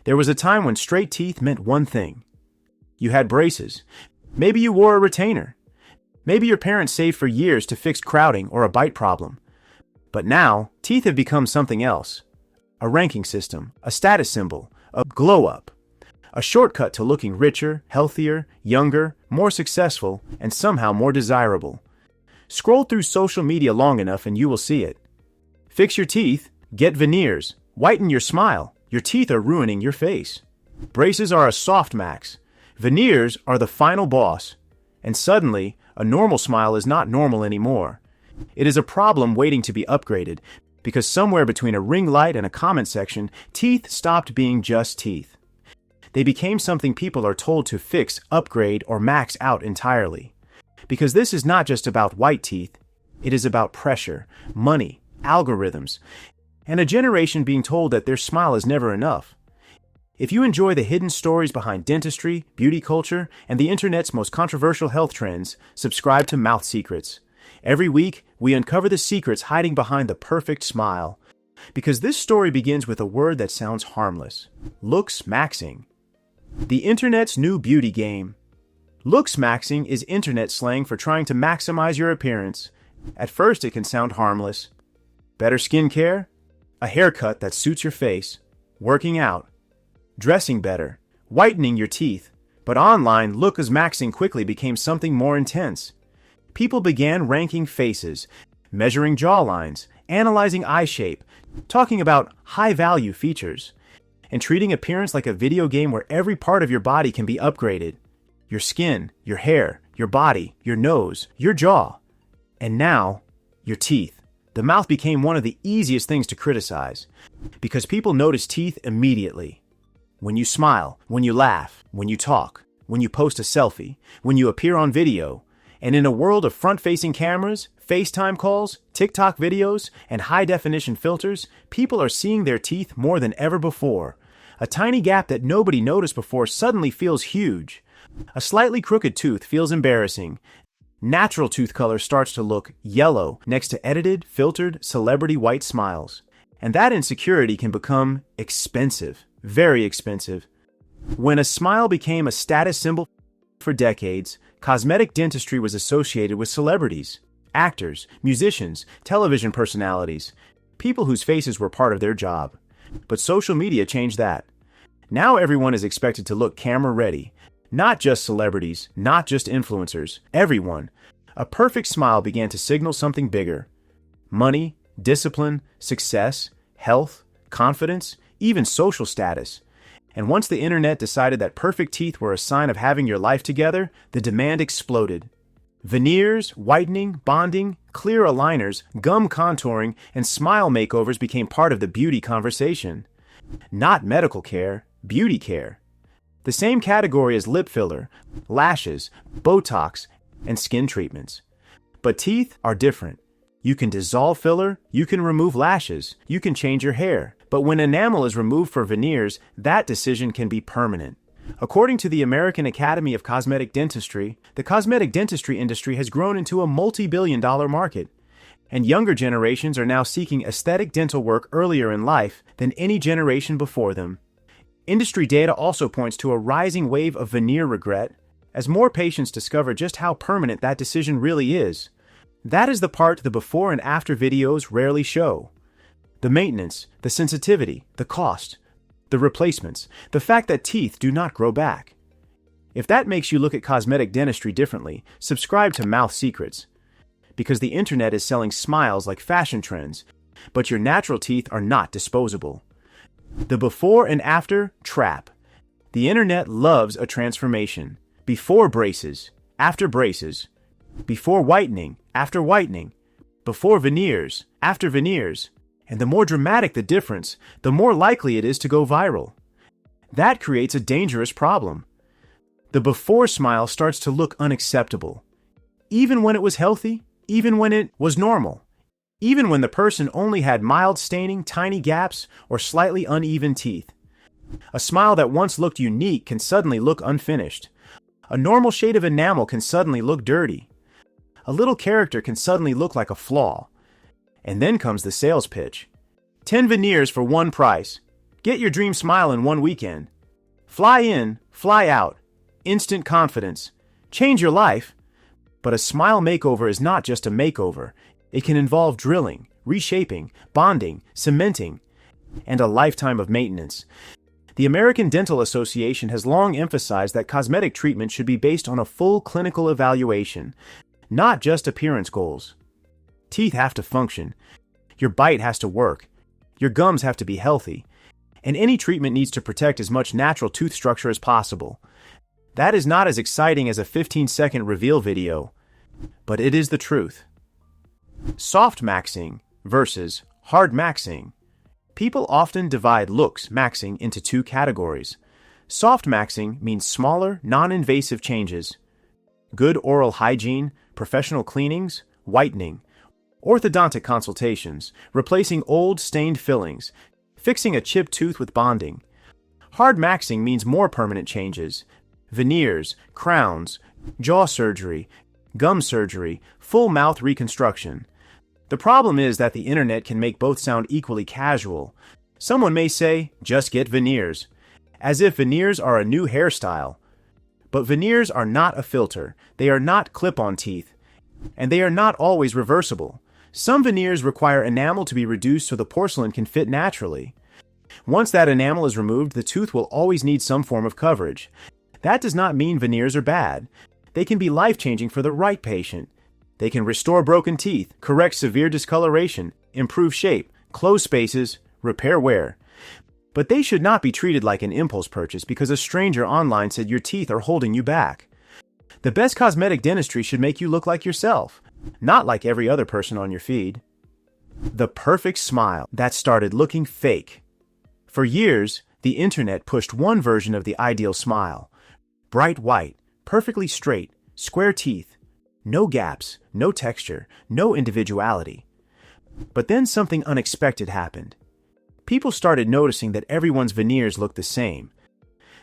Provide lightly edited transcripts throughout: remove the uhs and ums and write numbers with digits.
There was a time when straight teeth meant one thing. You had braces. Maybe you wore a retainer. Maybe your parents saved for years to fix crowding or a bite problem. But now, teeth have become something else. A ranking system, a status symbol, a glow-up. A shortcut to looking richer, healthier, younger, more successful, and somehow more desirable. Scroll through social media long enough and you will see it. Fix your teeth, get veneers, whiten your smile. Your teeth are ruining your face. Braces are a soft max. Veneers are the final boss. And suddenly, a normal smile is not normal anymore. It is a problem waiting to be upgraded, because somewhere between a ring light and a comment section, teeth stopped being just teeth. They became something people are told to fix, upgrade, or max out entirely. Because this is not just about white teeth, it is about pressure, money, algorithms, and a generation being told that their smile is never enough. If you enjoy the hidden stories behind dentistry, beauty culture, and the internet's most controversial health trends, subscribe to Mouth Secrets. Every week, we uncover the secrets hiding behind the perfect smile. Because this story begins with a word that sounds harmless: Looksmaxxing. The internet's new beauty game. Looksmaxxing is internet slang for trying to maximize your appearance. At first, it can sound harmless. Better skincare, a haircut that suits your face, working out, dressing better, whitening your teeth. But online, Looksmaxxing quickly became something more intense. People began ranking faces, measuring jawlines, analyzing eye shape, talking about high-value features, and treating appearance like a video game where every part of your body can be upgraded. Your skin, your hair, your body, your nose, your jaw. And now, your teeth. The mouth became one of the easiest things to criticize, because people notice teeth immediately. When you smile, when you laugh, when you talk, when you post a selfie, when you appear on video. And in a world of front-facing cameras, FaceTime calls, TikTok videos, and high-definition filters, people are seeing their teeth more than ever before. A tiny gap that nobody noticed before suddenly feels huge. A slightly crooked tooth feels embarrassing. Natural tooth color starts to look yellow next to edited, filtered, celebrity white smiles. And that insecurity can become expensive, very expensive. When a smile became a status symbol for decades, cosmetic dentistry was associated with celebrities, actors, musicians, television personalities, people whose faces were part of their job. But social media changed that. Now everyone is expected to look camera ready. Not just celebrities, not just influencers, everyone. A perfect smile began to signal something bigger. Money, discipline, success, health, confidence, even social status. And once the internet decided that perfect teeth were a sign of having your life together, the demand exploded. Veneers, whitening, bonding, clear aligners, gum contouring, and smile makeovers became part of the beauty conversation. Not medical care, beauty care. The same category as lip filler, lashes, Botox, and skin treatments. But teeth are different. You can dissolve filler, you can remove lashes, you can change your hair. But when enamel is removed for veneers, that decision can be permanent. According to the American Academy of Cosmetic Dentistry, the cosmetic dentistry industry has grown into a multi-billion-dollar market. And younger generations are now seeking aesthetic dental work earlier in life than any generation before them. Industry data also points to a rising wave of veneer regret as more patients discover just how permanent that decision really is. That is the part the before and after videos rarely show. The maintenance, the sensitivity, the cost, the replacements, the fact that teeth do not grow back. If that makes you look at cosmetic dentistry differently, subscribe to Mouth Secrets. Because the internet is selling smiles like fashion trends, but your natural teeth are not disposable. The before and after trap. The internet loves a transformation. Before braces, after braces. Before whitening, after whitening. Before veneers, after veneers. And the more dramatic the difference, the more likely it is to go viral. That creates a dangerous problem. The before smile starts to look unacceptable. Even when it was healthy, even when it was normal. Even when the person only had mild staining, tiny gaps, or slightly uneven teeth. A smile that once looked unique can suddenly look unfinished. A normal shade of enamel can suddenly look dirty. A little character can suddenly look like a flaw. And then comes the sales pitch. 10 veneers for one price. Get your dream smile in one weekend. Fly in, fly out. Instant confidence. Change your life. But a smile makeover is not just a makeover. It can involve drilling, reshaping, bonding, cementing, and a lifetime of maintenance. The American Dental Association has long emphasized that cosmetic treatment should be based on a full clinical evaluation, not just appearance goals. Teeth have to function. Your bite has to work. Your gums have to be healthy. And any treatment needs to protect as much natural tooth structure as possible. That is not as exciting as a 15-second reveal video, but it is the truth. Softmaxxing versus hardmaxxing. People often divide Looksmaxxing into two categories. Softmaxxing means smaller, non-invasive changes. Good oral hygiene, professional cleanings, whitening. Orthodontic consultations, replacing old, stained fillings, fixing a chipped tooth with bonding. Hardmaxxing means more permanent changes. Veneers, crowns, jaw surgery, gum surgery, full mouth reconstruction. The problem is that the internet can make both sound equally casual. Someone may say, just get veneers, as if veneers are a new hairstyle. But veneers are not a filter, they are not clip-on teeth, and they are not always reversible. Some veneers require enamel to be reduced so the porcelain can fit naturally. Once that enamel is removed, the tooth will always need some form of coverage. That does not mean veneers are bad. They can be life-changing for the right patient. They can restore broken teeth, correct severe discoloration, improve shape, close spaces, repair wear. But they should not be treated like an impulse purchase because a stranger online said your teeth are holding you back. The best cosmetic dentistry should make you look like yourself, not like every other person on your feed. The perfect smile that started looking fake. For years, the internet pushed one version of the ideal smile. Bright white, perfectly straight, square teeth, no gaps, no texture, no individuality. But then something unexpected happened. People started noticing that everyone's veneers looked the same.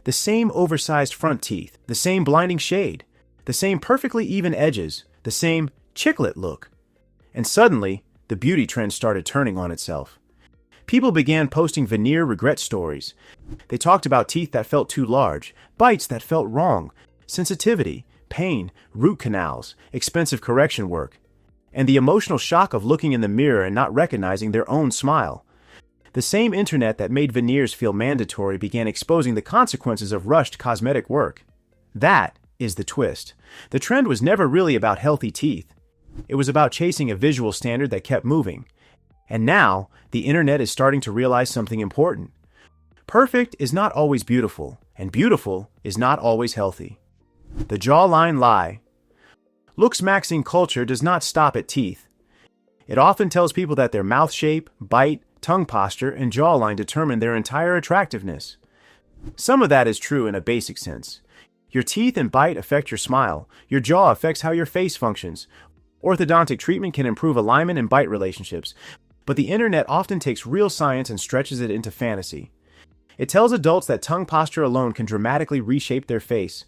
The same oversized front teeth, the same blinding shade, the same perfectly even edges, the same chiclet look. And suddenly, the beauty trend started turning on itself. People began posting veneer regret stories. They talked about teeth that felt too large, bites that felt wrong, sensitivity, pain, root canals, expensive correction work, and the emotional shock of looking in the mirror and not recognizing their own smile. The same internet that made veneers feel mandatory began exposing the consequences of rushed cosmetic work. That is the twist. The trend was never really about healthy teeth. It was about chasing a visual standard that kept moving. And now, the internet is starting to realize something important. Perfect is not always beautiful, and beautiful is not always healthy. The jawline lie. Looksmaxxing culture does not stop at teeth. It often tells people that their mouth shape, bite, tongue posture, and jawline determine their entire attractiveness. Some of that is true in a basic sense. Your teeth and bite affect your smile. Your jaw affects how your face functions. Orthodontic treatment can improve alignment and bite relationships. But the internet often takes real science and stretches it into fantasy. It tells adults that tongue posture alone can dramatically reshape their face.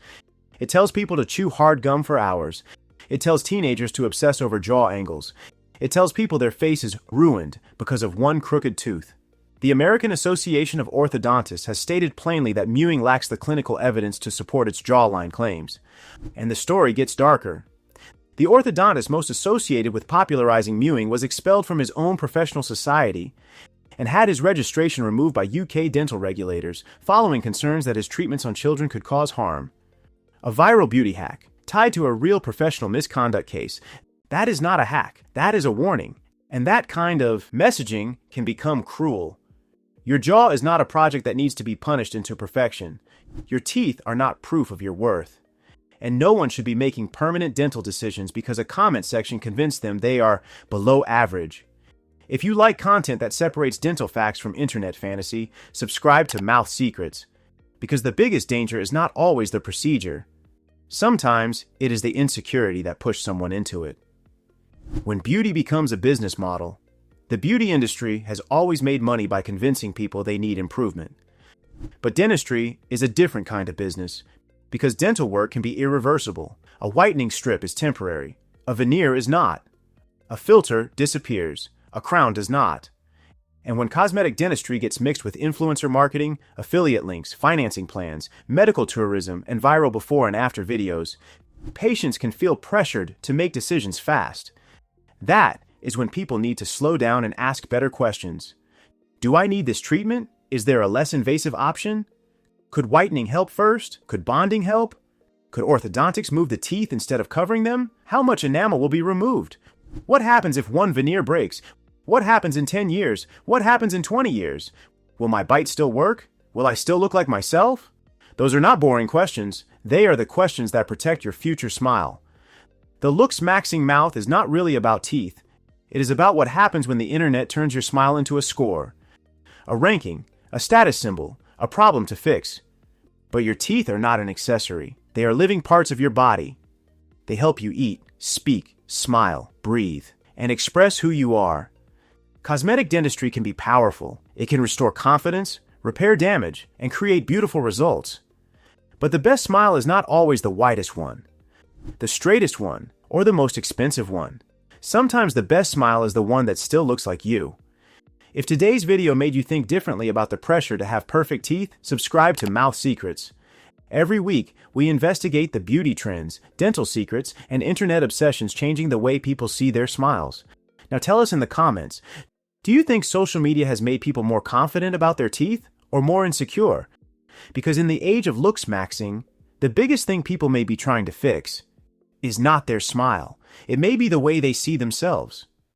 It tells people to chew hard gum for hours. It tells teenagers to obsess over jaw angles. It tells people their face is ruined because of one crooked tooth. The American Association of Orthodontists has stated plainly that mewing lacks the clinical evidence to support its jawline claims. And the story gets darker. The orthodontist most associated with popularizing mewing was expelled from his own professional society and had his registration removed by UK dental regulators following concerns that his treatments on children could cause harm. A viral beauty hack tied to a real professional misconduct case. That is not a hack. That is a warning. And that kind of messaging can become cruel. Your jaw is not a project that needs to be punished into perfection. Your teeth are not proof of your worth. And no one should be making permanent dental decisions because a comment section convinced them they are below average. If you like content that separates dental facts from internet fantasy, subscribe to Mouth Secrets. Because the biggest danger is not always the procedure. Sometimes it is the insecurity that pushed someone into it. When beauty becomes a business model, the beauty industry has always made money by convincing people they need improvement. But dentistry is a different kind of business because dental work can be irreversible. A whitening strip is temporary. A veneer is not. A filter disappears. A crown does not. And when cosmetic dentistry gets mixed with influencer marketing, affiliate links, financing plans, medical tourism, and viral before and after videos, patients can feel pressured to make decisions fast. That is when people need to slow down and ask better questions. Do I need this treatment? Is there a less invasive option? Could whitening help first? Could bonding help? Could orthodontics move the teeth instead of covering them? How much enamel will be removed? What happens if one veneer breaks? What happens in 10 years? What happens in 20 years? Will my bite still work? Will I still look like myself? Those are not boring questions. They are the questions that protect your future smile. The Looksmaxxing mouth is not really about teeth. It is about what happens when the internet turns your smile into a score, a ranking, a status symbol, a problem to fix. But your teeth are not an accessory. They are living parts of your body. They help you eat, speak, smile, breathe, and express who you are. Cosmetic dentistry can be powerful. It can restore confidence, repair damage, and create beautiful results. But the best smile is not always the whitest one, the straightest one, or the most expensive one. Sometimes the best smile is the one that still looks like you. If today's video made you think differently about the pressure to have perfect teeth, subscribe to Mouth Secrets. Every week, we investigate the beauty trends, dental secrets, and internet obsessions changing the way people see their smiles. Now tell us in the comments, do you think social media has made people more confident about their teeth or more insecure? Because in the age of Looksmaxxing, the biggest thing people may be trying to fix is not their smile. It may be the way they see themselves.